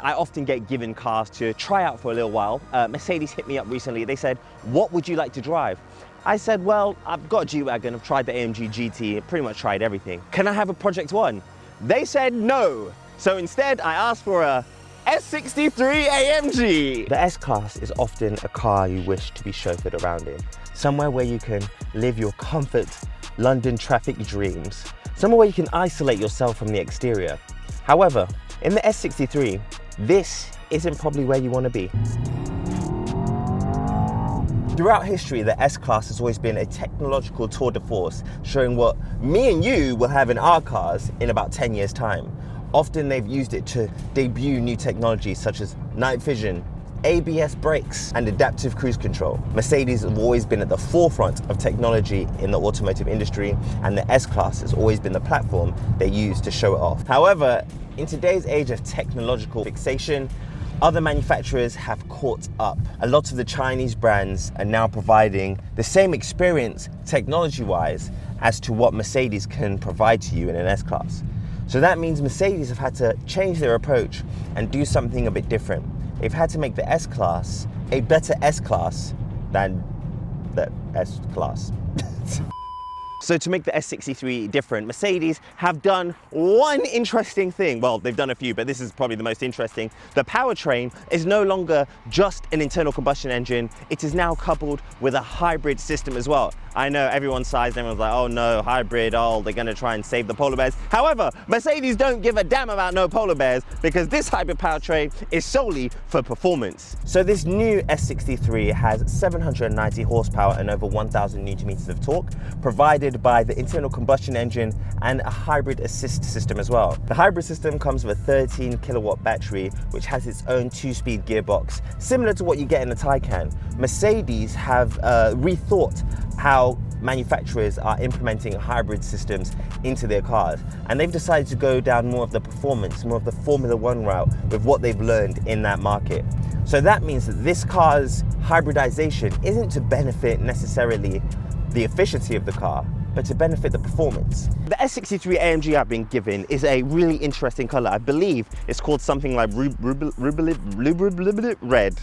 I often get given cars to try out for a little while. Mercedes hit me up recently. They said, what would you like to drive? I said, well, I've got a G-Wagon, I've tried the AMG GT, pretty much tried everything. Can I have a Project One? They said no. So instead, I asked for a S63 AMG. The S-Class is often a car you wish to be chauffeured around in. Somewhere where you can live your comfort London traffic dreams. Somewhere where you can isolate yourself from the exterior. However, in the S63, this isn't probably where you want to be. Throughout history, the S-Class has always been a technological tour de force, showing what me and you will have in our cars in about 10 years' time. Often they've used it to debut new technologies such as night vision, ABS brakes, and adaptive cruise control. Mercedes have always been at the forefront of technology in the automotive industry, and the S-Class has always been the platform they use to show it off. However, in today's age of technological fixation, other manufacturers have caught up. A lot of the Chinese brands are now providing the same experience technology-wise as to what Mercedes can provide to you in an S-Class. So that means Mercedes have had to change their approach and do something a bit different. They've had to make the S-Class a better S-Class than the S-Class. So to make the S63 different, Mercedes have done one interesting thing. Well, they've done a few, but this is probably the most interesting. The powertrain is no longer just an internal combustion engine. It is now coupled with a hybrid system as well. I know everyone sighs and everyone's like, oh no, hybrid, oh, they're gonna try and save the polar bears. However, Mercedes don't give a damn about no polar bears because this hybrid powertrain is solely for performance. So this new S63 has 790 horsepower and over 1,000 Newton meters of torque, provided by the internal combustion engine and a hybrid assist system as well. The hybrid system comes with a 13 kilowatt battery, which has its own 2-speed gearbox, similar to what you get in the Taycan. Mercedes have rethought how manufacturers are implementing hybrid systems into their cars, and they've decided to go down more of the performance, more of the Formula One route with what they've learned in that market. So that means that this car's hybridization isn't to benefit necessarily the efficiency of the car, but to benefit the performance. The S63 AMG I've been given is a really interesting color. I believe it's called something like red.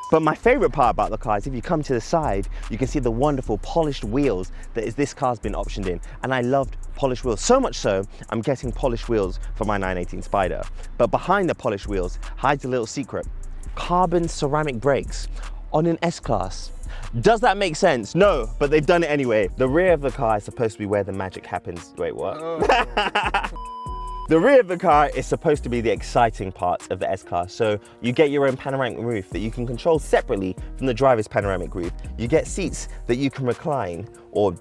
But my favorite part about the car is if you come to the side, you can see the wonderful polished wheels that this car's been optioned in. And I loved polished wheels, so much so, I'm getting polished wheels for my 918 Spider. But behind the polished wheels hides a little secret. Carbon ceramic brakes on an S-Class. Does that make sense? No, but they've done it anyway. The rear of the car is supposed to be where the magic happens. Wait, what? Oh. The rear of the car is supposed to be the exciting part of the S-Class. So you get your own panoramic roof that you can control separately from the driver's panoramic roof. You get seats that you can recline or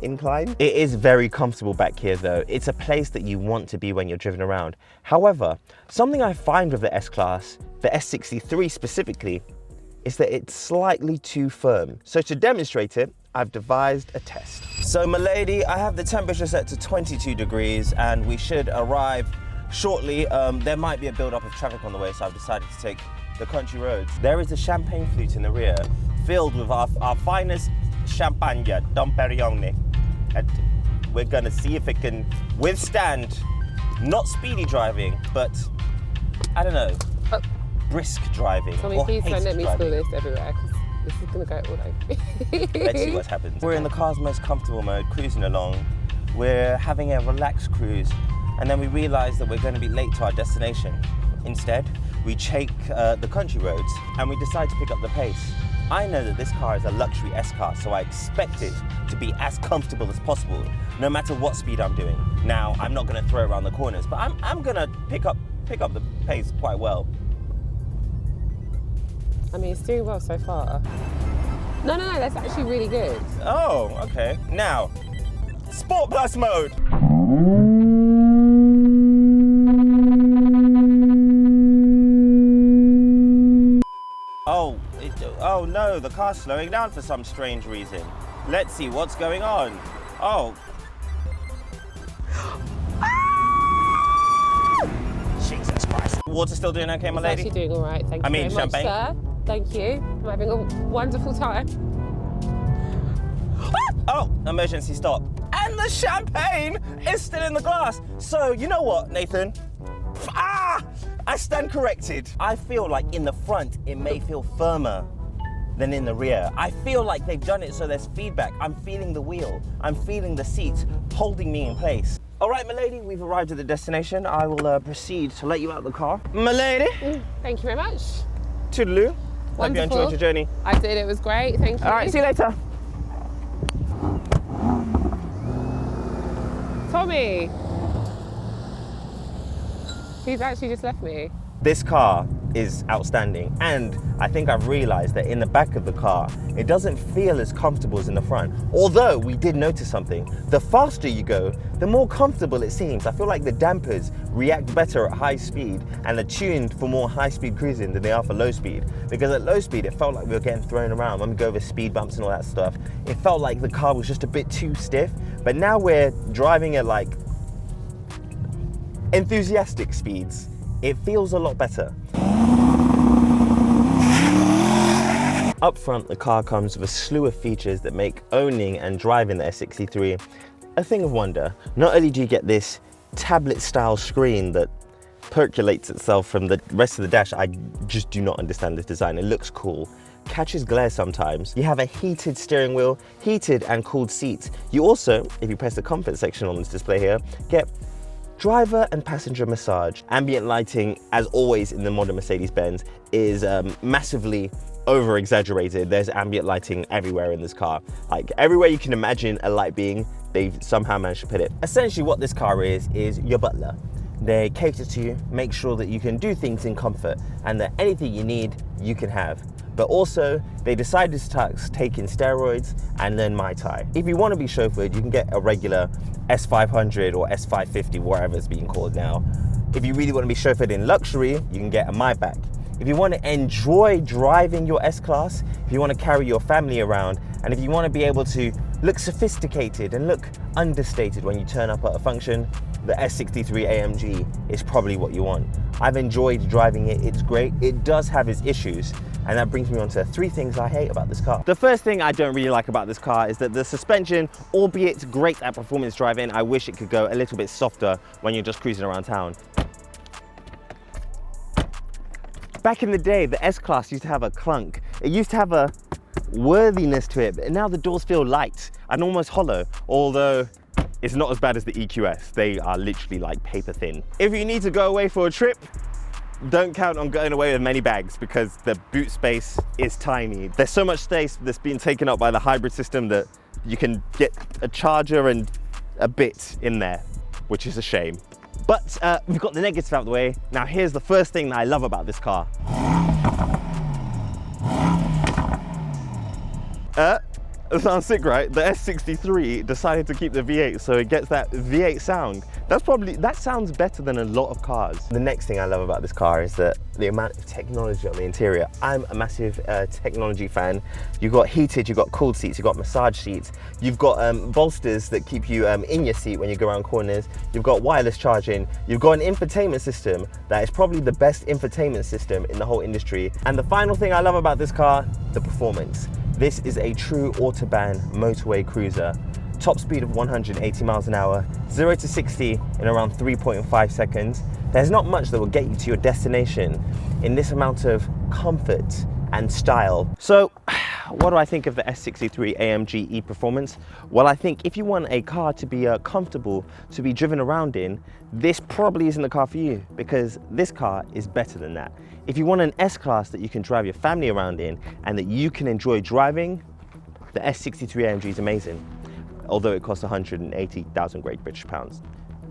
incline. It is very comfortable back here though. It's a place that you want to be when you're driven around. However, something I find with the S-Class, the S63 specifically, is that it's slightly too firm. So to demonstrate it, I've devised a test. So milady, I have the temperature set to 22 degrees and we should arrive shortly. There might be a build-up of traffic on the way, so I've decided to take the country roads. There is a champagne flute in the rear, filled with our finest champagne, Dom Perignon. And we're gonna see if it can withstand not speedy driving, but I don't know, brisk driving. Tommy, please don't let me spill this everywhere, because this is gonna go all over. Let's see what happens. We're in the car's most comfortable mode, cruising along. We're having a relaxed cruise, and then we realize that we're going to be late to our destination. Instead, we take the country roads, and we decide to pick up the pace. I know that this car is a luxury S-Class, so I expect it to be as comfortable as possible, no matter what speed I'm doing. Now, I'm not going to throw around the corners, but I'm going to pick up the pace quite well. I mean, it's doing well so far. No, that's actually really good. Oh, okay. Now, Sport Plus mode. Oh no, the car's slowing down for some strange reason. Let's see what's going on. Oh. Jesus Christ. Water still doing okay, my lady? It's actually doing all right, thank you very much, sir. Thank you. I'm having a wonderful time. Oh, emergency stop. And the champagne is still in the glass. So, you know what, Nathan? I stand corrected. I feel like in the front, it may feel firmer than in the rear. I feel like they've done it so there's feedback. I'm feeling the wheel. I'm feeling the seats holding me in place. All right, my lady, we've arrived at the destination. I will proceed to let you out of the car. My lady. Thank you very much. Toodaloo. Wonderful. Hope you enjoyed your journey. I did, it was great, thank you. All right, see you later. Tommy. He's actually just left me. This car is outstanding, and I think I've realized that in the back of the car, it doesn't feel as comfortable as in the front. Although we did notice something. The faster you go, the more comfortable it seems. I feel like the dampers react better at high speed and are tuned for more high-speed cruising than they are for low speed. Because at low speed, it felt like we were getting thrown around when we go over speed bumps and all that stuff. It felt like the car was just a bit too stiff, but now we're driving at like enthusiastic speeds. It feels a lot better. Up front, the car comes with a slew of features that make owning and driving the S63 a thing of wonder. Not only do you get this tablet-style screen that percolates itself from the rest of the dash, I just do not understand this design. It looks cool. Catches glare sometimes. You have a heated steering wheel, heated and cooled seats. You also, if you press the comfort section on this display here, get driver and passenger massage. Ambient lighting, as always in the modern Mercedes Benz, is massively over-exaggerated. There's ambient lighting everywhere in this car. Like everywhere you can imagine a light being, they've somehow managed to put it. Essentially what this car is your butler. They cater to you, make sure that you can do things in comfort and that anything you need, you can have. But also, they decided to take in steroids and learn Mai Tai. If you want to be chauffeured, you can get a regular S500 or S550, whatever it's being called now. If you really want to be chauffeured in luxury, you can get a Maybach. If you want to enjoy driving your S-Class, if you want to carry your family around, and if you want to be able to look sophisticated and look understated when you turn up at a function, the S63 AMG is probably what you want. I've enjoyed driving it, it's great. It does have its issues, and that brings me on to 3 things I hate about this car. The first thing I don't really like about this car is that the suspension, albeit great at performance driving, I wish it could go a little bit softer when you're just cruising around town. Back in the day, the S-Class used to have a clunk. It used to have a worthiness to it, but now the doors feel light and almost hollow, although it's not as bad as the EQS. They are literally like paper thin. If you need to go away for a trip, don't count on going away with many bags because the boot space is tiny. There's so much space that's been taken up by the hybrid system that you can get a charger and a bit in there, which is a shame. But we've got the negatives out of the way. Now here's the first thing that I love about this car. It sounds sick, right? The S63 decided to keep the V8 so it gets that V8 sound. That sounds better than a lot of cars. The next thing I love about this car is that the amount of technology on the interior. I'm a massive technology fan. You've got heated, you've got cooled seats, you've got massage seats, you've got bolsters that keep you in your seat when you go around corners, you've got wireless charging, you've got an infotainment system that is probably the best infotainment system in the whole industry. And the final thing I love about this car, the performance. This is a true autobahn motorway cruiser. Top speed of 180 miles an hour, 0 to 60 in around 3.5 seconds. There's not much that will get you to your destination in this amount of comfort and style. So, what do I think of the S63 AMG E-Performance? Well, I think if you want a car to be comfortable, to be driven around in, this probably isn't the car for you, because this car is better than that. If you want an S-Class that you can drive your family around in and that you can enjoy driving, the S63 AMG is amazing. Although it costs 180,000 Great British pounds.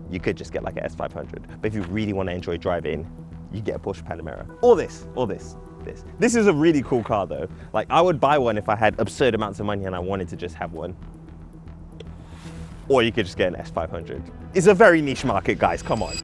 You could just get like an S500. But if you really want to enjoy driving, you get a Porsche Panamera. Or this. This is a really cool car though. Like I would buy one if I had absurd amounts of money and I wanted to just have one. Or you could just get an S500. It's a very niche market, guys, come on.